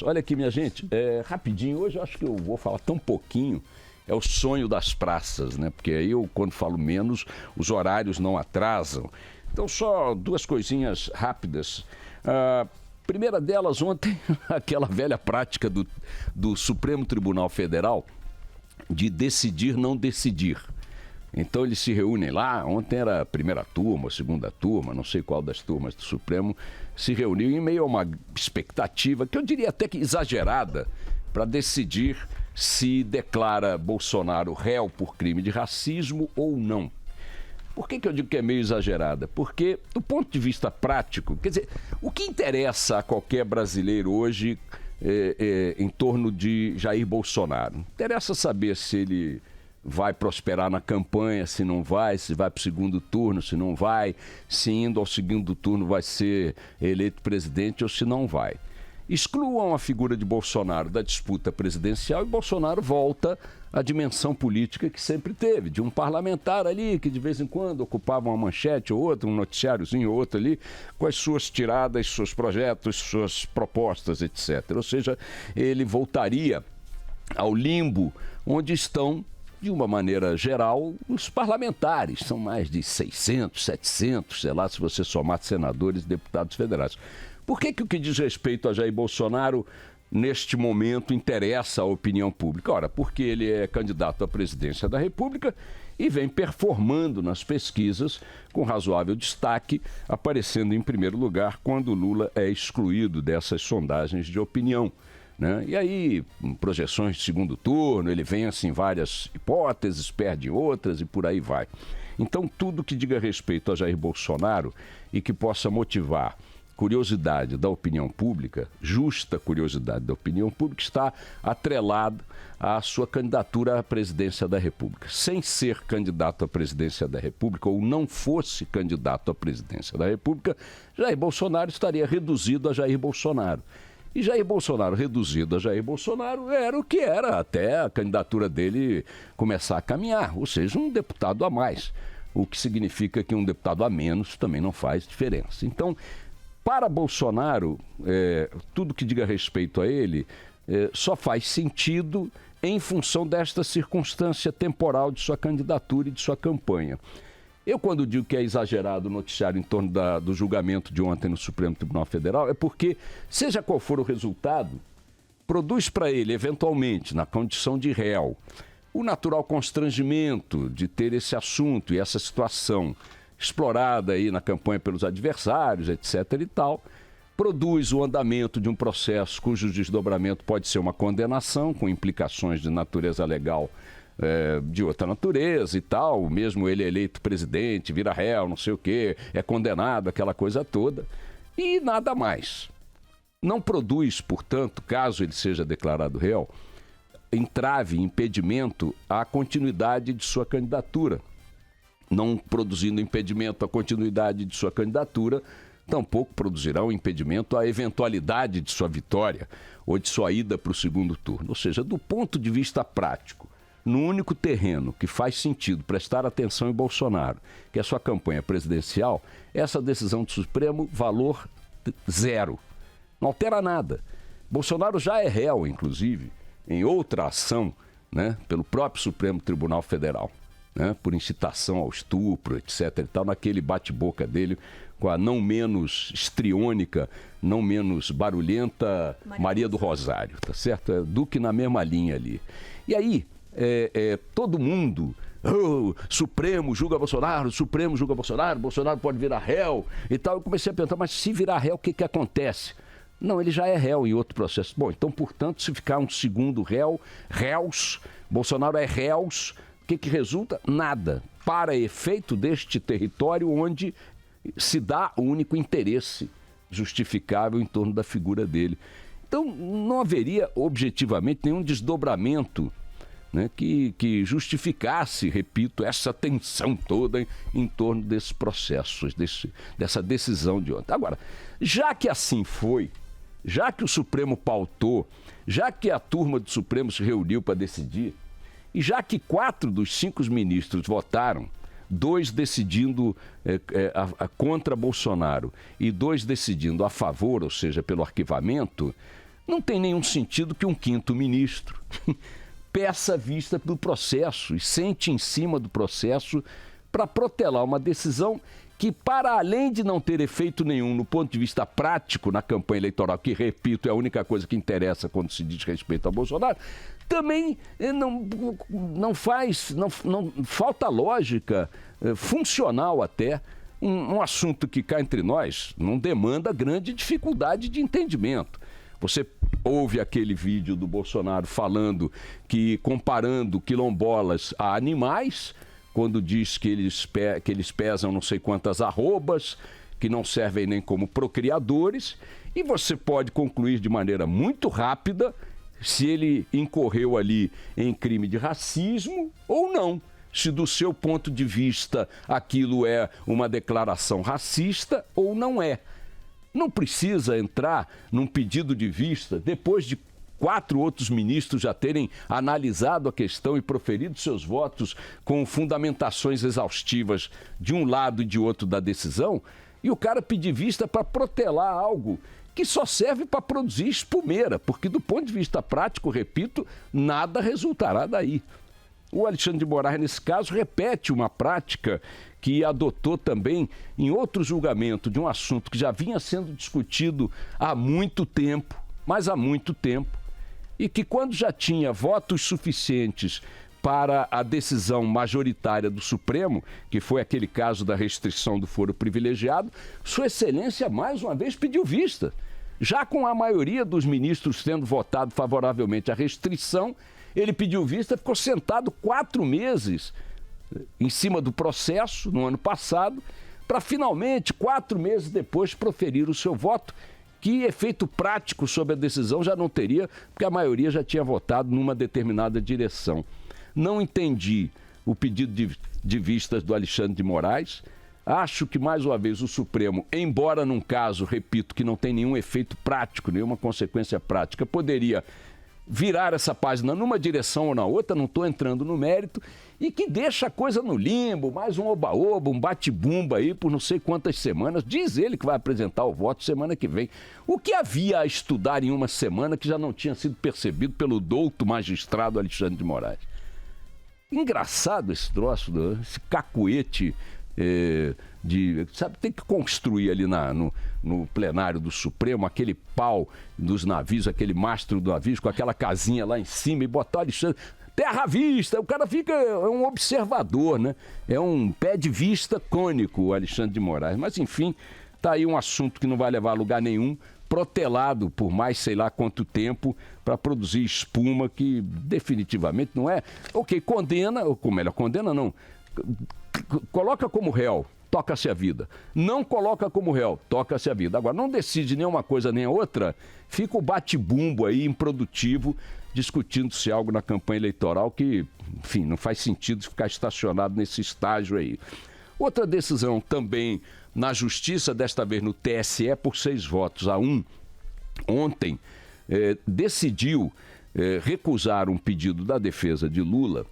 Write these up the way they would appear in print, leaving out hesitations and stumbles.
abraço. Olha aqui, minha gente, rapidinho, hoje eu acho que eu vou falar tão pouquinho, é o sonho das praças, né? Porque aí eu, quando falo menos, os horários não atrasam. Então, só duas coisinhas rápidas. Primeira delas, ontem, aquela velha prática do Supremo Tribunal Federal de decidir não decidir. Então eles se reúnem lá, ontem era a primeira turma, a segunda turma, não sei qual das turmas do Supremo, se reuniu em meio a uma expectativa, que eu diria até que exagerada, para decidir se declara Bolsonaro réu por crime de racismo ou não. Por que eu digo que é meio exagerada? Porque, do ponto de vista prático, quer dizer, o que interessa a qualquer brasileiro hoje em torno de Jair Bolsonaro? Interessa saber se ele vai prosperar na campanha, se não vai, se vai para o segundo turno, se não vai, se indo ao segundo turno vai ser eleito presidente ou se não vai. Excluam a figura de Bolsonaro da disputa presidencial e Bolsonaro volta à dimensão política que sempre teve, de um parlamentar ali que de vez em quando ocupava uma manchete ou outra, um noticiáriozinho ou outro ali, com as suas tiradas, seus projetos, suas propostas, etc. Ou seja, ele voltaria ao limbo onde estão, de uma maneira geral, os parlamentares. São mais de 600, 700, sei lá, se você somar senadores e deputados federais. Por que o que diz respeito a Jair Bolsonaro, neste momento, interessa à opinião pública? Ora, porque ele é candidato à presidência da República e vem performando nas pesquisas com razoável destaque, aparecendo em primeiro lugar quando Lula é excluído dessas sondagens de opinião, né? E aí, projeções de segundo turno, ele vence em várias hipóteses, perde outras e por aí vai. Então, tudo que diga respeito a Jair Bolsonaro e que possa motivar curiosidade da opinião pública, justa curiosidade da opinião pública, está atrelado à sua candidatura à presidência da República. Sem ser candidato à presidência da República, ou não fosse candidato à presidência da República, Jair Bolsonaro estaria reduzido a Jair Bolsonaro. E Jair Bolsonaro, reduzido a Jair Bolsonaro, era o que era até a candidatura dele começar a caminhar, ou seja, um deputado a mais, o que significa que um deputado a menos também não faz diferença. Então, para Bolsonaro, tudo que diga respeito a ele só faz sentido em função desta circunstância temporal de sua candidatura e de sua campanha. Eu, quando digo que é exagerado o noticiário em torno do julgamento de ontem no Supremo Tribunal Federal, é porque, seja qual for o resultado, produz para ele, eventualmente, na condição de réu, o natural constrangimento de ter esse assunto e essa situação explorada aí na campanha pelos adversários, etc. e tal, produz o andamento de um processo cujo desdobramento pode ser uma condenação, com implicações de natureza legal de outra natureza e tal, mesmo ele eleito presidente, vira réu, não sei o quê, é condenado, aquela coisa toda, e nada mais. Não produz, portanto, caso ele seja declarado réu, entrave, impedimento à continuidade de sua candidatura. Não produzindo impedimento à continuidade de sua candidatura, tampouco produzirá um impedimento à eventualidade de sua vitória ou de sua ida para o segundo turno. Ou seja, do ponto de vista prático, no único terreno que faz sentido prestar atenção em Bolsonaro, que é a sua campanha presidencial, essa decisão do Supremo, valor zero. Não altera nada. Bolsonaro já é réu, inclusive, em outra ação, né, pelo próprio Supremo Tribunal Federal, né, por incitação ao estupro, etc. e tal, naquele bate-boca dele com a não menos histriônica, não menos barulhenta Maria do Rosário, tá certo? É Duque na mesma linha ali. E aí, todo mundo, Supremo julga Bolsonaro, Supremo julga Bolsonaro, Bolsonaro pode virar réu e tal. Eu comecei a perguntar, mas se virar réu, o que acontece? Não, ele já é réu em outro processo. Bom, então, portanto, se ficar um segundo réus, Bolsonaro é réus, o que resulta? Nada. Para efeito deste território onde se dá o único interesse justificável em torno da figura dele. Então, não haveria, objetivamente, nenhum desdobramento, né, que justificasse, repito, essa tensão toda em torno desses processos, dessa decisão de ontem. Agora, já que assim foi, já que o Supremo pautou, já que a turma do Supremo se reuniu para decidir, e já que 4 dos 5 ministros votaram, 2 decidindo contra Bolsonaro e 2 decidindo a favor, ou seja, pelo arquivamento, Não tem nenhum sentido que um quinto ministro peça vista do processo e sente em cima do processo para protelar uma decisão que, para além de não ter efeito nenhum no ponto de vista prático na campanha eleitoral, que, repito, é a única coisa que interessa quando se diz respeito a Bolsonaro, também não falta lógica funcional até. Um assunto que cá entre nós não demanda grande dificuldade de entendimento. Você ouve aquele vídeo do Bolsonaro falando que, comparando quilombolas a animais, quando diz que eles pesam não sei quantas arrobas, que não servem nem como procriadores, e você pode concluir de maneira muito rápida se ele incorreu ali em crime de racismo ou não. Se do seu ponto de vista aquilo é uma declaração racista ou não é. Não precisa entrar num pedido de vista depois de 4 outros ministros já terem analisado a questão e proferido seus votos com fundamentações exaustivas de um lado e de outro da decisão, e o cara pedir vista para protelar algo que só serve para produzir espumeira, porque do ponto de vista prático, repito, nada resultará daí. O Alexandre de Moraes, nesse caso, repete uma prática que adotou também em outro julgamento de um assunto que já vinha sendo discutido há muito tempo, mas há muito tempo, e que quando já tinha votos suficientes para a decisão majoritária do Supremo, que foi aquele caso da restrição do foro privilegiado, Sua Excelência mais uma vez pediu vista. Já com a maioria dos ministros tendo votado favoravelmente à restrição, ele pediu vista, ficou sentado 4 meses em cima do processo, no ano passado, para finalmente, 4 meses depois, proferir o seu voto, que efeito prático sobre a decisão já não teria, porque a maioria já tinha votado numa determinada direção. Não entendi o pedido de vistas do Alexandre de Moraes. Acho que, mais uma vez, o Supremo, embora num caso, repito, que não tem nenhum efeito prático, nenhuma consequência prática, poderia virar essa página numa direção ou na outra, não estou entrando no mérito, e que deixa a coisa no limbo, mais um oba-oba, um bate-bumba aí por não sei quantas semanas. Diz ele que vai apresentar o voto semana que vem. O que havia a estudar em uma semana que já não tinha sido percebido pelo douto magistrado Alexandre de Moraes? Engraçado esse troço, esse cacuete sabe, tem que construir ali no plenário do Supremo aquele pau dos navios, aquele mastro do navio com aquela casinha lá em cima e botar o Alexandre terra à vista. O cara fica um observador, né? É um pé de vista cônico o Alexandre de Moraes. Mas enfim, tá aí um assunto que não vai levar a lugar nenhum, protelado por mais sei lá quanto tempo para produzir espuma que definitivamente não é. Ok, condena, ou melhor, condena não, coloca como réu, toca-se a vida. Não coloca como réu, toca-se a vida. Agora, não decide nem uma coisa nem a outra, fica o bate-bumbo aí improdutivo, discutindo-se algo na campanha eleitoral que, enfim, não faz sentido ficar estacionado nesse estágio aí. Outra decisão também na Justiça, desta vez no TSE, por 6-1, ontem decidiu recusar um pedido da defesa de Lula,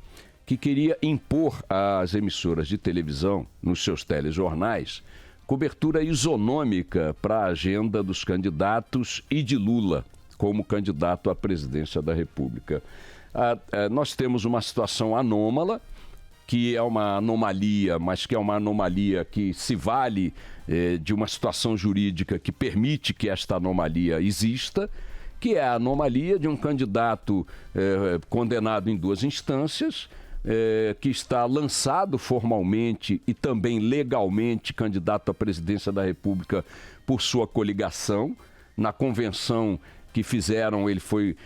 que queria impor às emissoras de televisão, nos seus telejornais, cobertura isonômica para a agenda dos candidatos e de Lula como candidato à presidência da República. Nós temos uma situação anômala, que é uma anomalia, mas que é uma anomalia que se vale de uma situação jurídica que permite que esta anomalia exista, que é a anomalia de um candidato condenado em 2 instâncias, que está lançado formalmente e também legalmente candidato à presidência da República por sua coligação. Na convenção que fizeram, ele foi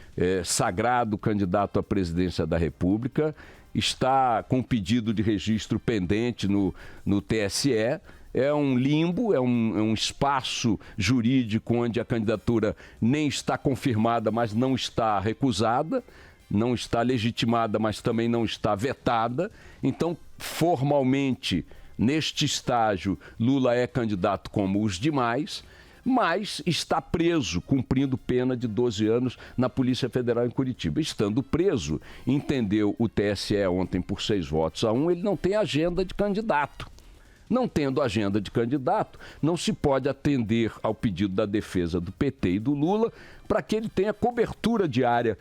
sagrado candidato à presidência da República, está com pedido de registro pendente no TSE. É um limbo, é um espaço jurídico onde a candidatura nem está confirmada, mas não está recusada, não está legitimada, mas também não está vetada. Então, formalmente, neste estágio, Lula é candidato como os demais, mas está preso, cumprindo pena de 12 anos na Polícia Federal em Curitiba. Estando preso, entendeu o TSE ontem por 6-1, ele não tem agenda de candidato. Não tendo agenda de candidato, não se pode atender ao pedido da defesa do PT e do Lula para que ele tenha cobertura diária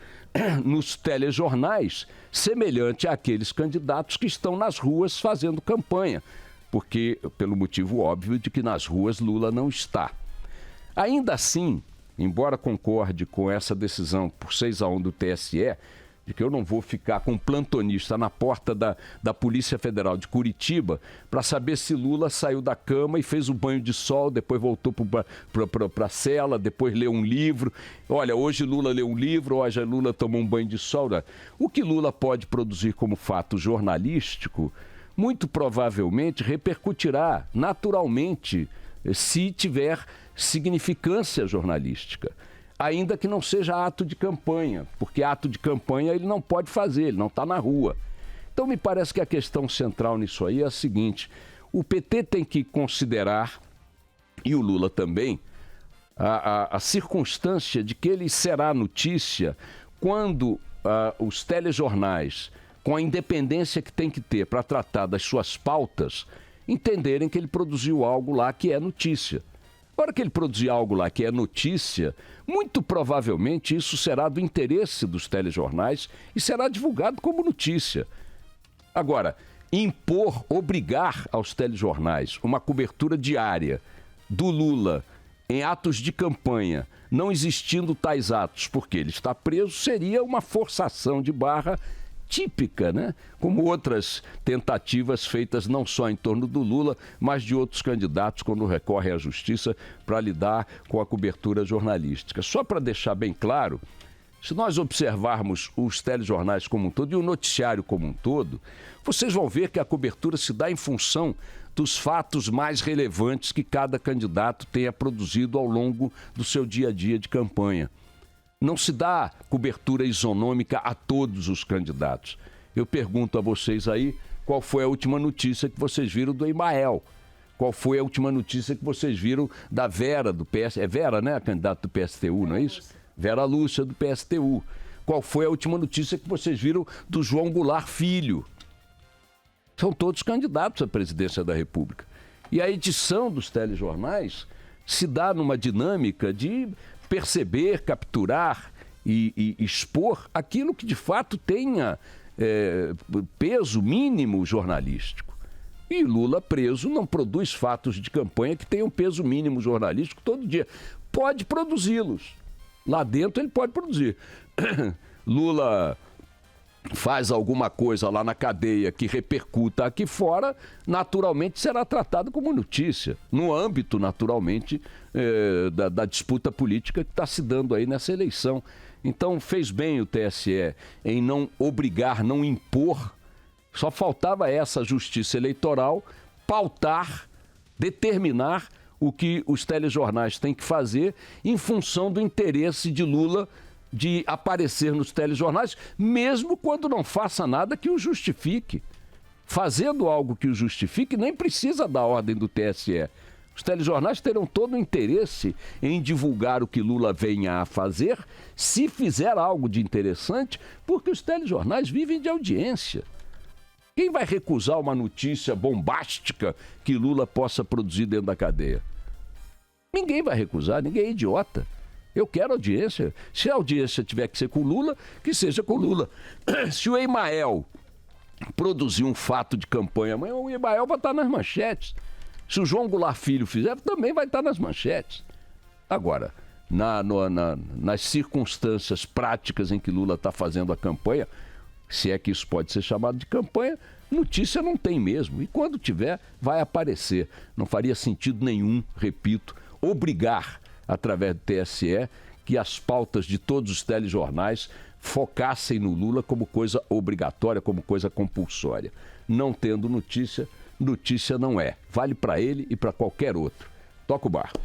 nos telejornais, semelhante àqueles candidatos que estão nas ruas fazendo campanha, porque pelo motivo óbvio de que nas ruas Lula não está. Ainda assim, embora concorde com essa decisão por 6-1 do TSE, de que eu não vou ficar com um plantonista na porta da Polícia Federal de Curitiba para saber se Lula saiu da cama e fez um banho de sol, depois voltou para a cela, depois leu um livro. Olha, hoje Lula leu um livro, hoje Lula tomou um banho de sol. O que Lula pode produzir como fato jornalístico, muito provavelmente repercutirá naturalmente se tiver significância jornalística. Ainda que não seja ato de campanha, porque ato de campanha ele não pode fazer, ele não está na rua. Então me parece que a questão central nisso aí é a seguinte: o PT tem que considerar, e o Lula também, a circunstância de que ele será notícia quando os telejornais, com a independência que tem que ter para tratar das suas pautas, entenderem que ele produziu algo lá que é notícia. Na hora que ele produzir algo lá que é notícia, muito provavelmente isso será do interesse dos telejornais e será divulgado como notícia. Agora, impor, obrigar aos telejornais uma cobertura diária do Lula em atos de campanha, não existindo tais atos porque ele está preso, seria uma forçação de barra típica, né? Como outras tentativas feitas não só em torno do Lula, mas de outros candidatos quando recorrem à justiça para lidar com a cobertura jornalística. Só para deixar bem claro, se nós observarmos os telejornais como um todo e o noticiário como um todo, vocês vão ver que a cobertura se dá em função dos fatos mais relevantes que cada candidato tenha produzido ao longo do seu dia a dia de campanha. Não se dá cobertura isonômica a todos os candidatos. Eu pergunto a vocês aí, qual foi a última notícia que vocês viram do Emael? Qual foi a última notícia que vocês viram da Vera, do PS... É Vera, né? A candidata do PSTU, não é isso? Vera Lúcia, do PSTU. Qual foi a última notícia que vocês viram do João Goulart Filho? São todos candidatos à presidência da República. E a edição dos telejornais se dá numa dinâmica de perceber, capturar e expor aquilo que de fato tenha peso mínimo jornalístico. E Lula preso não produz fatos de campanha que tenham peso mínimo jornalístico todo dia. Pode produzi-los. Lá dentro ele pode produzir. Lula faz alguma coisa lá na cadeia que repercuta aqui fora, naturalmente será tratado como notícia, no âmbito, naturalmente, da disputa política que está se dando aí nessa eleição. Então, fez bem o TSE em não obrigar, não impor, só faltava essa justiça eleitoral pautar, determinar o que os telejornais têm que fazer em função do interesse de Lula de aparecer nos telejornais, mesmo quando não faça nada que o justifique. Fazendo algo que o justifique, nem precisa da ordem do TSE. Os telejornais terão todo o interesse em divulgar o que Lula venha a fazer, se fizer algo de interessante, porque os telejornais vivem de audiência. Quem vai recusar uma notícia bombástica que Lula possa produzir dentro da cadeia? Ninguém vai recusar, ninguém é idiota. Eu quero audiência. Se a audiência tiver que ser com Lula, que seja com Lula. Se o Emael produzir um fato de campanha amanhã, o Emael vai estar nas manchetes. Se o João Goulart Filho fizer, também vai estar nas manchetes. Agora, nas circunstâncias práticas em que Lula está fazendo a campanha, se é que isso pode ser chamado de campanha, notícia não tem mesmo. E quando tiver, vai aparecer. Não faria sentido nenhum, repito, obrigar através do TSE, que as pautas de todos os telejornais focassem no Lula como coisa obrigatória, como coisa compulsória. Não tendo notícia, notícia não é. Vale para ele e para qualquer outro. Toca o barco.